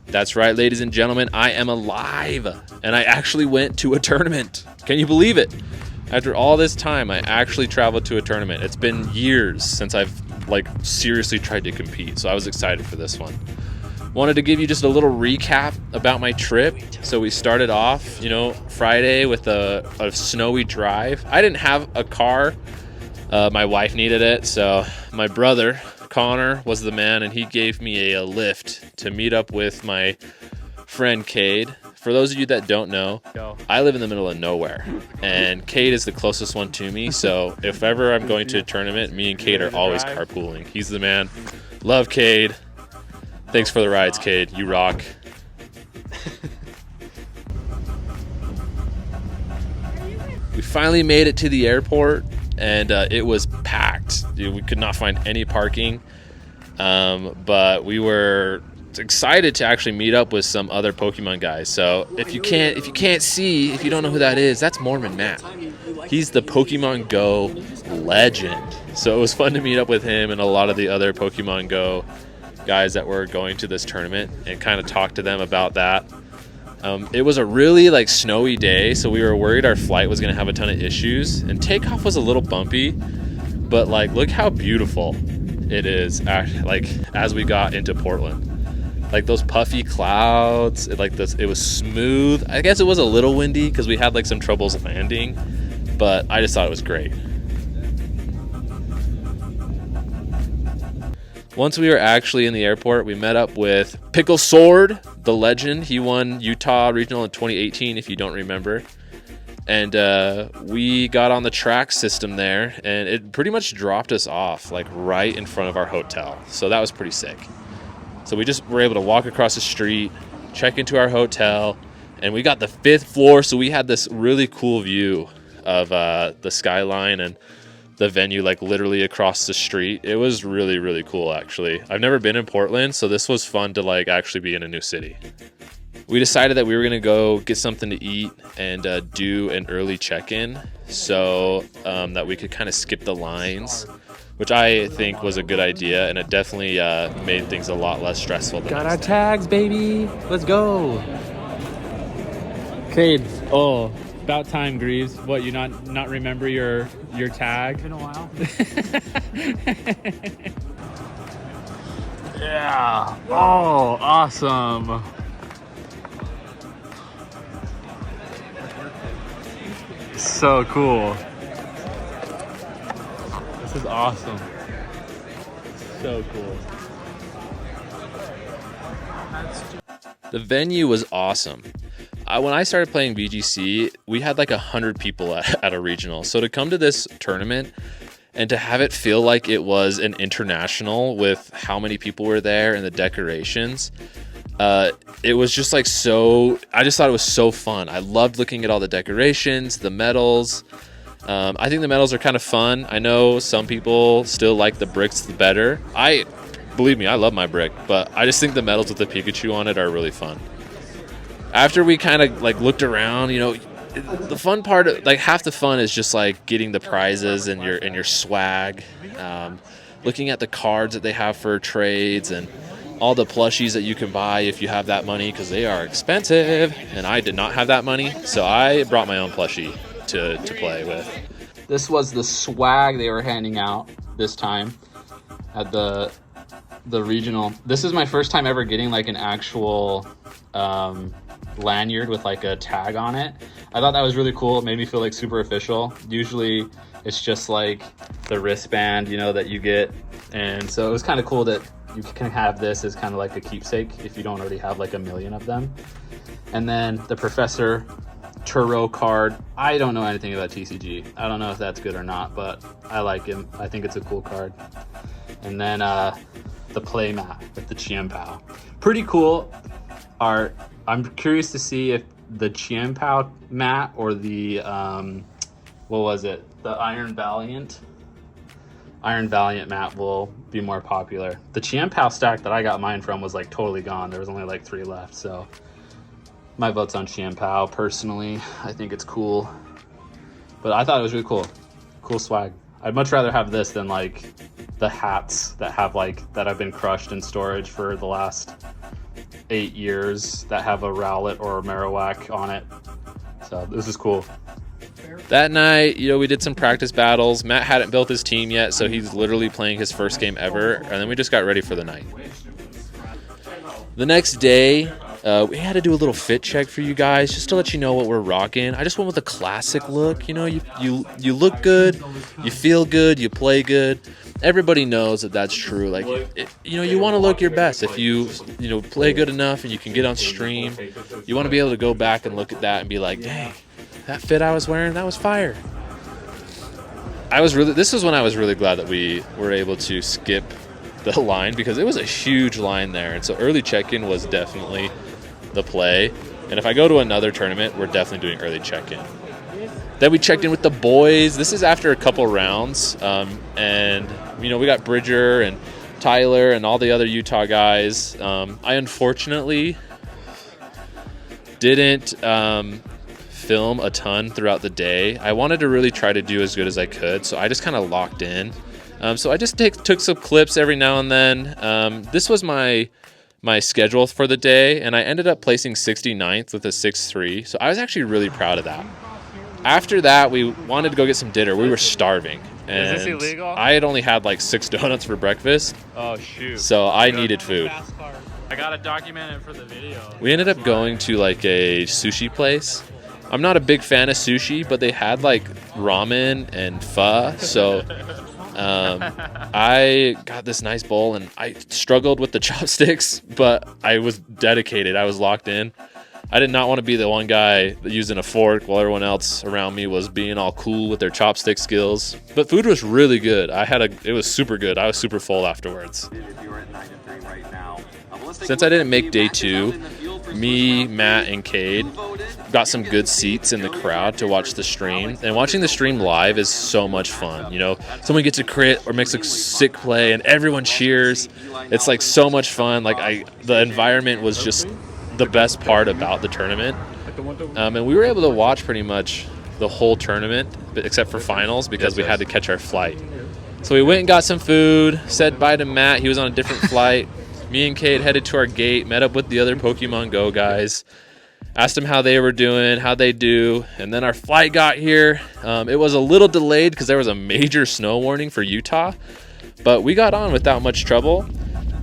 That's right, ladies and gentlemen, I am alive, and I actually went to a tournament. Can you believe it? After all this time, I actually traveled to a tournament. It's been years since I've seriously tried to compete, so I was excited for this one. Wanted to give you just a little recap about my trip. So we started off, Friday with a snowy drive. I didn't have a car. My wife needed it, so my brother Connor was the man, and he gave me a lift to meet up with my friend Cade. For those of you that don't know, I live in the middle of nowhere, and Cade is the closest one to me. So if ever I'm going to a tournament, me and Cade are always carpooling. He's the man. Love Cade. Thanks for the rides, Cade. You rock. We finally made it to the airport, and it was packed. Dude, we could not find any parking, but we were excited to actually meet up with some other Pokemon guys. So if you don't know who that is, that's Mormon Matt. He's the Pokemon Go legend. So it was fun to meet up with him and a lot of the other Pokemon Go guys that were going to this tournament and kind of talk to them about that. It was a really snowy day, so we were worried our flight was going to have a ton of issues, and takeoff was a little bumpy, but look how beautiful it is as we got into Portland. Those puffy clouds, it was smooth. I guess it was a little windy because we had some troubles landing, but I just thought it was great. Once we were actually in the airport, we met up with Pickle Sword, the legend. He won Utah Regional in 2018, if you don't remember. And we got on the track system there, and it pretty much dropped us off right in front of our hotel. So that was pretty sick. So we just were able to walk across the street, check into our hotel, and we got the 5th floor. So we had this really cool view of the skyline and the venue literally across the street. It was really, really cool, actually. I've never been in Portland, so this was fun to actually be in a new city. We decided that we were gonna go get something to eat and do an early check-in so that we could kind of skip the lines, which I think was a good idea, and it definitely made things a lot less stressful. Got our tags, baby. Let's go. Cade, about time, Greaves. What, you not remember your tag? It's been a while. Yeah. Oh, awesome. So cool. This is awesome. So cool. The venue was awesome. When I started playing VGC, we had 100 people at a regional. So to come to this tournament and to have it feel like it was an international with how many people were there and the decorations, it was just I just thought it was so fun. I loved looking at all the decorations, the medals. I think the medals are kind of fun. I know some people still like the bricks better. Believe me, I love my brick, but I just think the medals with the Pikachu on it are really fun. After we kind of looked around, the fun part, half the fun is just getting the prizes and your swag, looking at the cards that they have for trades and all the plushies that you can buy if you have that money, because they are expensive, and I did not have that money, so I brought my own plushie to play with. This was the swag they were handing out this time at the regional. This is my first time ever getting an actual lanyard with a tag on it. I thought that was really cool. It made me feel super official. Usually it's just the wristband, that you get, and so it was kind of cool that you can have this as kind of a keepsake if you don't already have a million of them. And then the Professor Turo card. I don't know anything about TCG. I don't know if that's good or not, but I like him. I think it's a cool card. And then the play mat with the Chiempao. Pretty cool art. I'm curious to see if the Chiempao mat or the what was it? The Iron Valiant mat will be more popular. The Chiempao stack that I got mine from was totally gone. There was only 3 left, so my vote's on Chiempao personally. I think it's cool, but I thought it was really cool swag. I'd much rather have this than the hats that have that have been crushed in storage for the last 8 years that have a Rowlet or a Marowak on it. So this is cool. That night, you know, we did some practice battles. Matt hadn't built his team yet, so he's literally playing his first game ever. And then we just got ready for the night. The next day, we had to do a little fit check for you guys just to let you know what we're rocking. I just went with a classic look. You know, you look good, you feel good, you play good. Everybody knows that that's true. Like, you know, you want to look your best. If you know, play good enough and you can get on stream, you want to be able to go back and look at that and be like, dang, that fit I was wearing, that was fire. This is when I was really glad that we were able to skip the line, because it was a huge line there. And so early check-in was definitely the play. And if I go to another tournament, we're definitely doing early check-in. Then we checked in with the boys. This is after a couple rounds. And, you know, we got Bridger and Tyler and all the other Utah guys. I unfortunately didn't film a ton throughout the day. I wanted to really try to do as good as I could, so I just kind of locked in. So I just took some clips every now and then. This was my schedule for the day, and I ended up placing 69th with a 6-3. So I was actually really proud of that. After that, we wanted to go get some dinner. We were starving. And is this illegal? I had only had like 6 donuts for breakfast. Oh, shoot. So I needed food. I got to document it for the video. We ended up going to like a sushi place. I'm not a big fan of sushi, but they had like ramen and pho. So I got this nice bowl, and I struggled with the chopsticks, but I was dedicated. I was locked in. I did not want to be the one guy using a fork while everyone else around me was being all cool with their chopstick skills. But food was really good. It was super good. I was super full afterwards. Since I didn't make day 2, me, Matt, and Cade got some good seats in the crowd to watch the stream. And watching the stream live is so much fun. You know, someone gets a crit or makes a sick play and everyone cheers. It's like so much fun. Like the environment was just the best part about the tournament. And we were able to watch pretty much the whole tournament, except for finals, because we had to catch our flight. So we went and got some food, said bye to Matt. He was on a different flight. Me and Cade headed to our gate, met up with the other Pokemon Go guys, asked them how they were doing, how they do, and then our flight got here. It was a little delayed because there was a major snow warning for Utah, but we got on without much trouble,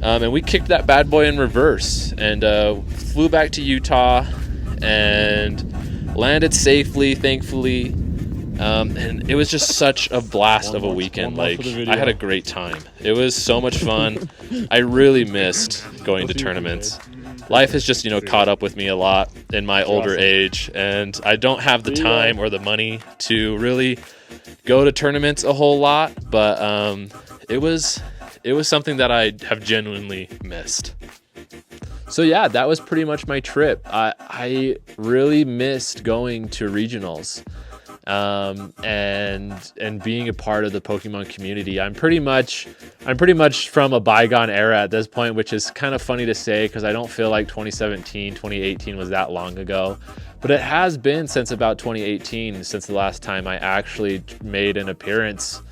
and we kicked that bad boy in reverse and flew back to Utah and landed safely, thankfully. And it was just such a blast of a weekend. Like, I had a great time. It was so much fun. I really missed going to tournaments. Life has just, you know, caught up with me a lot in my older age, and I don't have the time or the money to really go to tournaments a whole lot, but it was something that I have genuinely missed. So yeah, that was pretty much my trip. I really missed going to regionals. And being a part of the Pokemon community. I'm pretty much from a bygone era at this point, which is kind of funny to say because I don't feel like 2017, 2018 was that long ago. But it has been since about 2018, since the last time I actually made an appearance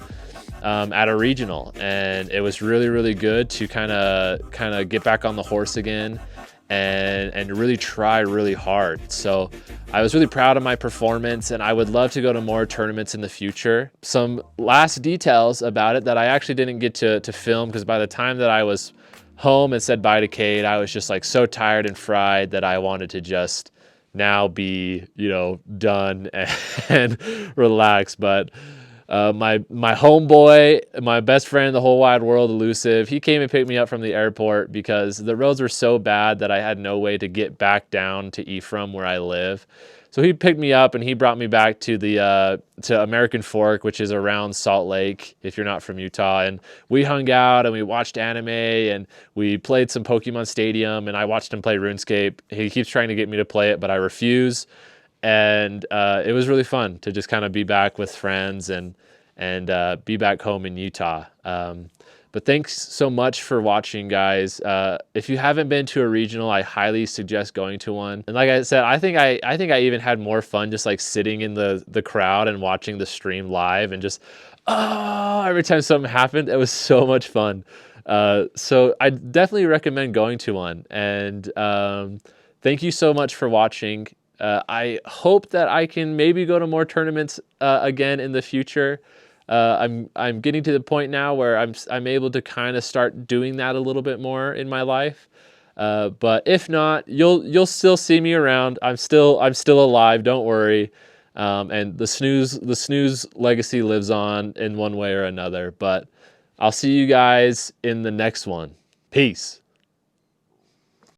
at a regional. And it was really, really good to kind of get back on the horse again and really try really hard. So I was really proud of my performance, and I would love to go to more tournaments in the future. Some last details about it that I actually didn't get to film, because by the time that I was home and said bye to Cade, I was just like so tired and fried that I wanted to just now be, you know, done and relax. But my homeboy, my best friend in the whole wide world, Elusive, he came and picked me up from the airport because the roads were so bad that I had no way to get back down to Ephraim where I live. So he picked me up and he brought me back to the to American Fork, which is around Salt Lake, if you're not from Utah. And we hung out and we watched anime and we played some Pokemon Stadium, and I watched him play RuneScape. He keeps trying to get me to play it, but I refuse. And it was really fun to just kind of be back with friends and be back home in Utah. But thanks so much for watching, guys. If you haven't been to a regional, I highly suggest going to one. And like I said, I think I even had more fun just like sitting in the crowd and watching the stream live and just every time something happened. It was so much fun. So I definitely recommend going to one. And thank you so much for watching. I hope that I can maybe go to more tournaments again in the future. I'm getting to the point now where I'm able to kind of start doing that a little bit more in my life. But if not, you'll still see me around. I'm still alive. Don't worry. And the snooze legacy lives on in one way or another. But I'll see you guys in the next one. Peace.